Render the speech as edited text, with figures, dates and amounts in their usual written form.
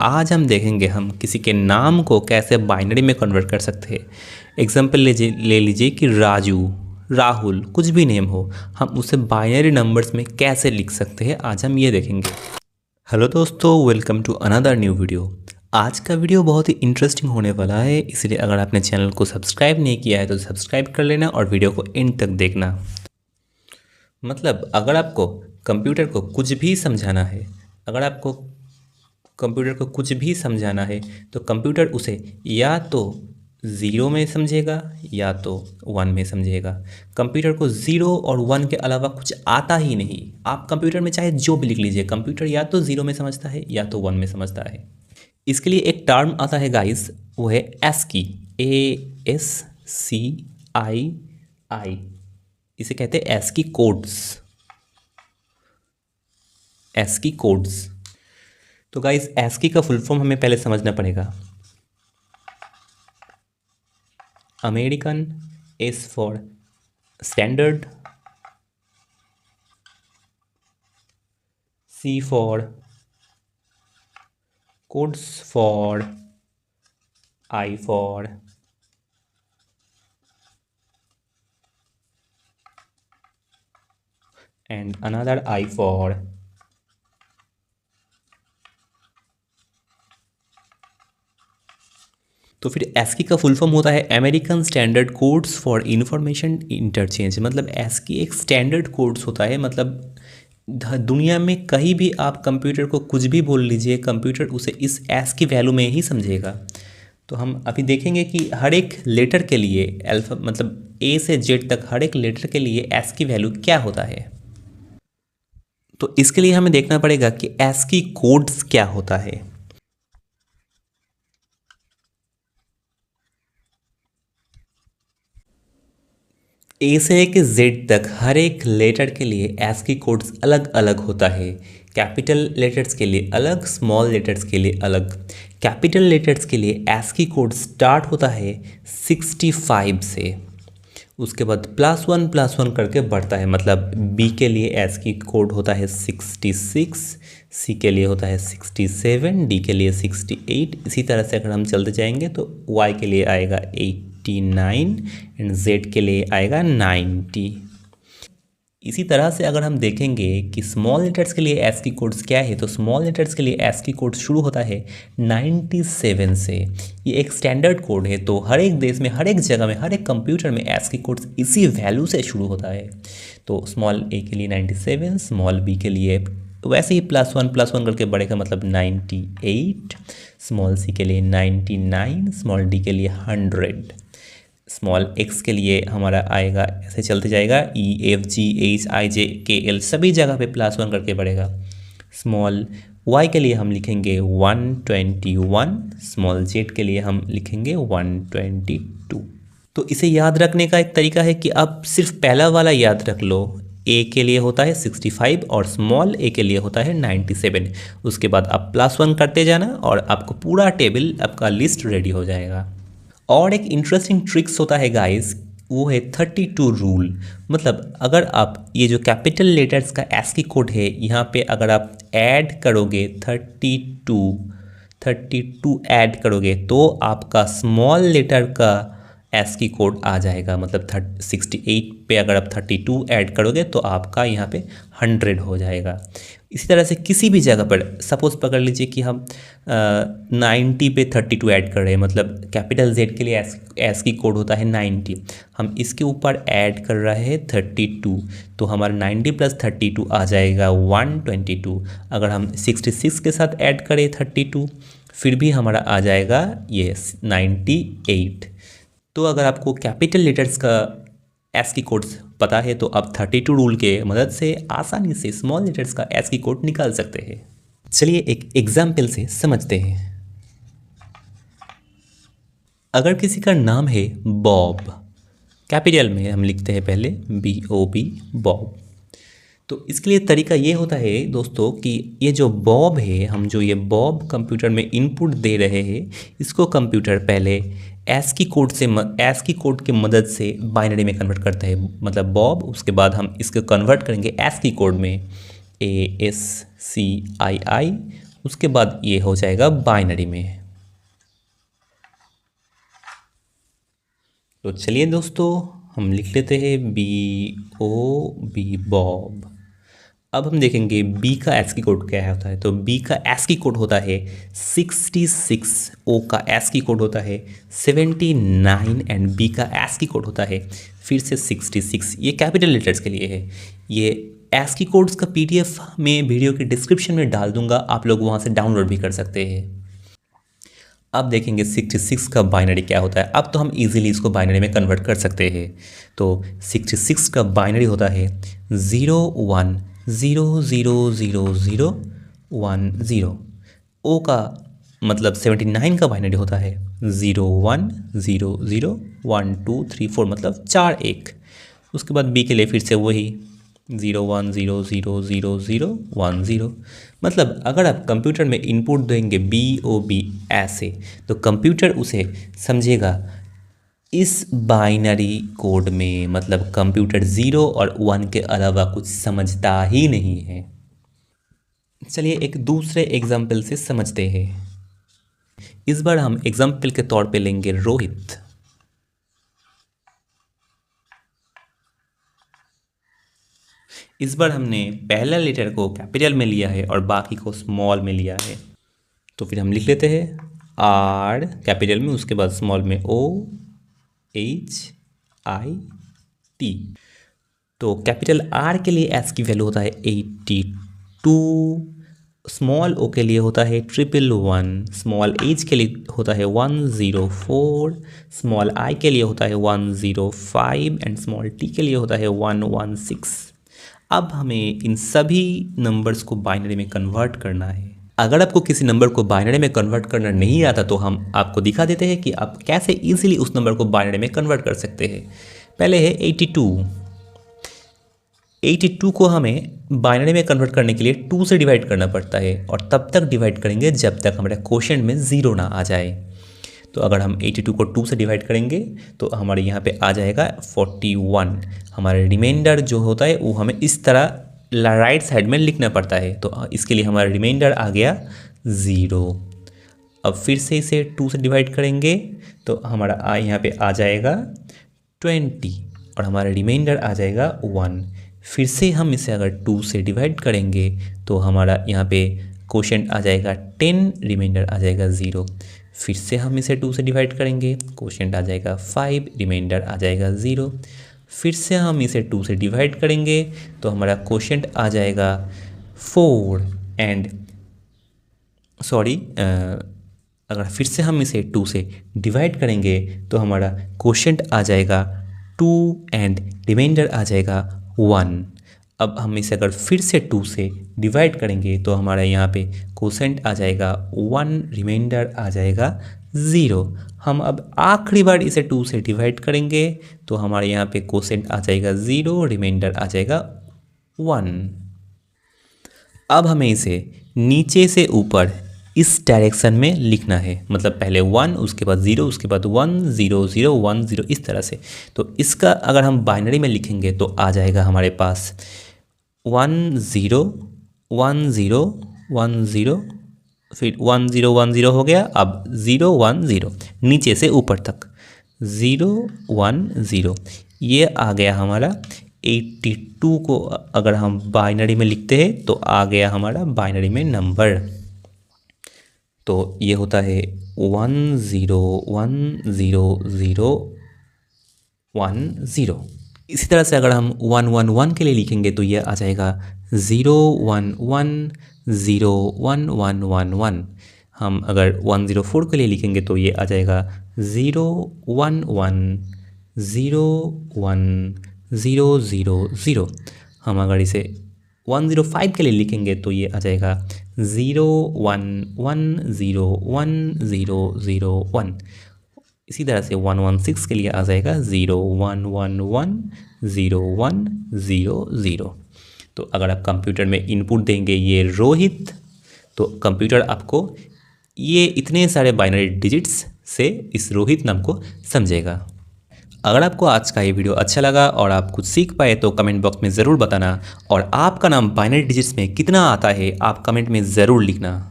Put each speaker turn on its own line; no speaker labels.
आज हम देखेंगे हम किसी के नाम को कैसे बाइनरी में कन्वर्ट कर सकते हैं। एग्जाम्पल ले लीजिए कि राजू, राहुल, कुछ भी नेम हो, हम उसे बाइनरी नंबर्स में कैसे लिख सकते हैं, आज हम ये देखेंगे। हेलो दोस्तों, welcome to another new video. आज का वीडियो बहुत ही इंटरेस्टिंग होने वाला है, इसलिए अगर आपने चैनल को सब्सक्राइब नहीं किया है तो सब्सक्राइब कर लेना और वीडियो को एंड तक देखना। मतलब अगर आपको कंप्यूटर को कुछ भी समझाना है, अगर आपको कंप्यूटर को कुछ भी समझाना है तो कंप्यूटर उसे या तो ज़ीरो में समझेगा या तो वन में समझेगा। कंप्यूटर को ज़ीरो और वन के अलावा कुछ आता ही नहीं। आप कंप्यूटर में चाहे जो भी लिख लीजिए, कंप्यूटर या तो ज़ीरो में समझता है या तो वन में समझता है। इसके लिए एक टर्म आता है गाइस, वो है ASCII, ASCII। इसे कहते हैं ASCII कोड्स, ASCII कोड्स। तो गाइस ASCII का फुल फॉर्म हमें पहले समझना पड़ेगा। American, S for standard, C for codes, for I for and another I for तो फिर ASCII का फुल फॉर्म होता है American standard codes for information interchange. मतलब ASCII एक स्टैंडर्ड कोड्स होता है। मतलब दुनिया में कहीं भी आप कंप्यूटर को कुछ भी बोल लीजिए, कंप्यूटर उसे इस ASCII वैल्यू में ही समझेगा। तो हम अभी देखेंगे कि हर एक लेटर के लिए मतलब A से Z तक हर एक लेटर के लिए ASCII वैल्यू क्या होता है। तो इसके लिए हमें देखना पड़ेगा कि ASCII कोड्स क्या होता है। ए से लेकर जेड तक हर एक लेटर के लिए ASCII कोड्स अलग अलग होता है। कैपिटल लेटर्स के लिए अलग, स्मॉल लेटर्स के लिए अलग। कैपिटल लेटर्स के लिए ASCII कोड स्टार्ट होता है 65 से, उसके बाद +1 करके बढ़ता है। मतलब B के लिए ASCII कोड होता है 66, C के लिए होता है 67, D के लिए 68। इसी तरह से अगर हम चलते जाएंगे तो Y के लिए आएगा 89 एंड Z के लिए आएगा 90। इसी तरह से अगर हम देखेंगे कि स्मॉल लेटर्स के लिए ASCII कोड्स क्या है, तो स्मॉल लेटर्स के लिए ASCII कोड शुरू होता है 97 से। ये एक स्टैंडर्ड कोड है, तो हर एक देश में, हर एक जगह में, हर एक कंप्यूटर में ASCII कोड्स इसी वैल्यू से शुरू होता है। तो स्मॉल A के लिए 97, स्मॉल B के लिए वैसे ही +1 करके बढ़ेगा, मतलब 98, स्मॉल C के लिए 99, स्मॉल D के लिए 100, स्मॉल X के लिए हमारा आएगा, ऐसे चलते जाएगा E F G H I J K L, सभी जगह पे +1 करके बढ़ेगा। स्मॉल Y के लिए हम लिखेंगे 121, स्मॉल Z के लिए हम लिखेंगे 122। तो इसे याद रखने का एक तरीका है कि आप सिर्फ पहला वाला याद रख लो। A के लिए होता है 65 और स्मॉल A के लिए होता है 97। उसके बाद आप +1 करते जाना और आपको पूरा टेबल, आपका लिस्ट रेडी हो जाएगा। और एक इंटरेस्टिंग ट्रिक्स होता है गाइस, वो है 32 रूल। मतलब अगर आप ये जो कैपिटल लेटर्स का ASCII कोड है, यहाँ पे अगर आप ऐड करोगे 32 ऐड करोगे तो आपका स्मॉल लेटर का ASCII कोड आ जाएगा। मतलब 68 पे अगर आप 32 ऐड करोगे तो आपका यहाँ पे 100 हो जाएगा। इसी तरह से किसी भी जगह पर सपोज पकड़ लीजिए कि हम 90 पे 32 ऐड कर रहे हैं, मतलब कैपिटल Z के लिए ASCII कोड होता है 90, हम इसके ऊपर ऐड कर रहे हैं 32, तो हमारा 90 + 32 आ जाएगा 122। अगर हम 66 के साथ ऐड करें 32, फिर भी हमारा आ जाएगा ये 98। तो अगर आपको कैपिटल लेटर्स का ASCII कोड्स पता है तो आप 32 रूल के मदद से आसानी से स्मॉल लेटर्स का ASCII कोड निकाल सकते हैं। चलिए एक एग्जाम्पल से समझते हैं। अगर किसी का नाम है बॉब, कैपिटल में हम लिखते हैं पहले BOB, बॉब। तो इसके लिए तरीका ये होता है दोस्तों कि ये जो बॉब है, हम जो ये बॉब कंप्यूटर में इनपुट दे रहे हैं, इसको कंप्यूटर पहले ASCII कोड की मदद से बाइनरी में कन्वर्ट करता है। मतलब बॉब, उसके बाद हम इसको कन्वर्ट करेंगे ASCII कोड में ASCII उसके बाद ये हो जाएगा बाइनरी में। तो चलिए दोस्तों, हम लिख लेते हैं BOB बॉब। अब हम देखेंगे बी का एस्की कोड क्या होता है। तो बी का एस्की कोड होता है 66, ओ का एस्की कोड होता है 79 एंड बी का एस्की कोड होता है फिर से 66। ये कैपिटल लेटर्स के लिए है। ये एस्की कोड्स का PDF में वीडियो के डिस्क्रिप्शन में डाल दूंगा, आप लोग वहाँ से डाउनलोड भी कर सकते हैं। अब देखेंगे 66 का बाइनरी क्या होता है। अब तो हम इजीली इसको बाइनरी में कन्वर्ट कर सकते हैं। तो 66 का बाइनरी होता है 01000010। ओ का मतलब 79 का बाइनरी होता है 01001234 मतलब 4 1। उसके बाद बी के लिए फिर से वही 01000010। मतलब अगर आप कंप्यूटर में इनपुट देंगे BOB ऐसे, तो कंप्यूटर उसे समझेगा इस बाइनरी कोड में। मतलब कंप्यूटर 0 और 1 के अलावा कुछ समझता ही नहीं है। चलिए एक दूसरे एग्जाम्पल से समझते हैं। इस बार हम एग्जाम्पल के तौर पे लेंगे रोहित। इस बार हमने पहला लेटर को कैपिटल में लिया है और बाकी को स्मॉल में लिया है। तो फिर हम लिख लेते हैं R कैपिटल में, उसके बाद स्मॉल में OHIT। तो कैपिटल R के लिए S की वैल्यू होता है 82, स्मॉल O के लिए होता है 111, स्मॉल H के लिए होता है 104, स्मॉल I के लिए होता है 105 एंड स्मॉल T के लिए होता है 116। अब हमें इन सभी नंबर्स को बाइनरी में कन्वर्ट करना है। अगर आपको किसी नंबर को बाइनरी में कन्वर्ट करना नहीं आता तो हम आपको दिखा देते हैं कि आप कैसे इजीली उस नंबर को बाइनरी में कन्वर्ट कर सकते हैं। पहले है 82 को हमें बाइनरी में कन्वर्ट करने के लिए 2 से डिवाइड करना पड़ता है और तब तक डिवाइड करेंगे जब तक हमारे क्वोशिएंट में 0 ना आ जाए। तो अगर हम 82 को 2 से डिवाइड करेंगे तो हमारे यहाँ पे आ जाएगा 41। हमारे रिमाइंडर जो होता है वो हमें इस तरह राइट साइड में लिखना पड़ता है। तो इसके लिए हमारा रिमाइंडर आ गया 0। अब फिर से इसे 2 से डिवाइड करेंगे तो हमारा यहाँ पे आ जाएगा 20 और हमारा रिमाइंडर आ जाएगा 1। फिर से हम इसे अगर 2 से डिवाइड करेंगे तो हमारा यहाँ पे क्वोशिएंट आ जाएगा 10, रिमाइंडर आ जाएगा 0। फिर से हम इसे 2 से डिवाइड करेंगे, क्वोशिएंट आ जाएगा 5, रिमाइंडर आ जाएगा 0। फिर से हम इसे 2 से डिवाइड करेंगे तो हमारा क्वोशिएंट आ जाएगा 4 एंड अगर फिर से हम इसे 2 से डिवाइड करेंगे तो हमारा क्वोशिएंट आ जाएगा 2 एंड रिमाइंडर आ जाएगा 1। अब हम इसे अगर फिर से 2 से डिवाइड करेंगे तो हमारा यहाँ पे क्वोशिएंट आ जाएगा 1, रिमाइंडर आ जाएगा 0। हम अब आखिरी बार इसे 2 से डिवाइड करेंगे तो हमारे यहाँ पे क्वोशिएंट आ जाएगा 0, रिमाइंडर आ जाएगा 1। अब हमें इसे नीचे से ऊपर इस डायरेक्शन में लिखना है। मतलब पहले 1, उसके बाद 0, उसके बाद 1 0 0 1 0 इस तरह से। तो इसका अगर हम बाइनरी में लिखेंगे तो आ जाएगा हमारे पास 1 0 1 0 1 0, फिर 1 0 1 0 हो गया। अब 0 1 0 नीचे से ऊपर तक 0 1 0 ये आ गया हमारा 82 को अगर हम बाइनरी में लिखते हैं तो आ गया हमारा बाइनरी में नंबर। तो ये होता है 1 0 1 0 0 1 0। इसी तरह से अगर हम 1 1 1 के लिए लिखेंगे तो ये आ जाएगा 0 1 1 0 1 1 1 1। हम अगर 104 के लिए लिखेंगे तो ये आ जाएगा 0 1 1 0 1 0 0 0। हम अगर इसे 105 के लिए लिखेंगे तो ये आ जाएगा 0 1 1 0 1 0 0 1। इसी तरह से 116 के लिए आ जाएगा 0 1 1 1 0 1 0 0। तो अगर आप कंप्यूटर में इनपुट देंगे ये रोहित, तो कंप्यूटर आपको ये इतने सारे बाइनरी डिजिट्स से इस रोहित नाम को समझेगा। अगर आपको आज का ये वीडियो अच्छा लगा और आप कुछ सीख पाए तो कमेंट बॉक्स में ज़रूर बताना, और आपका नाम बाइनरी डिजिट्स में कितना आता है आप कमेंट में ज़रूर लिखना।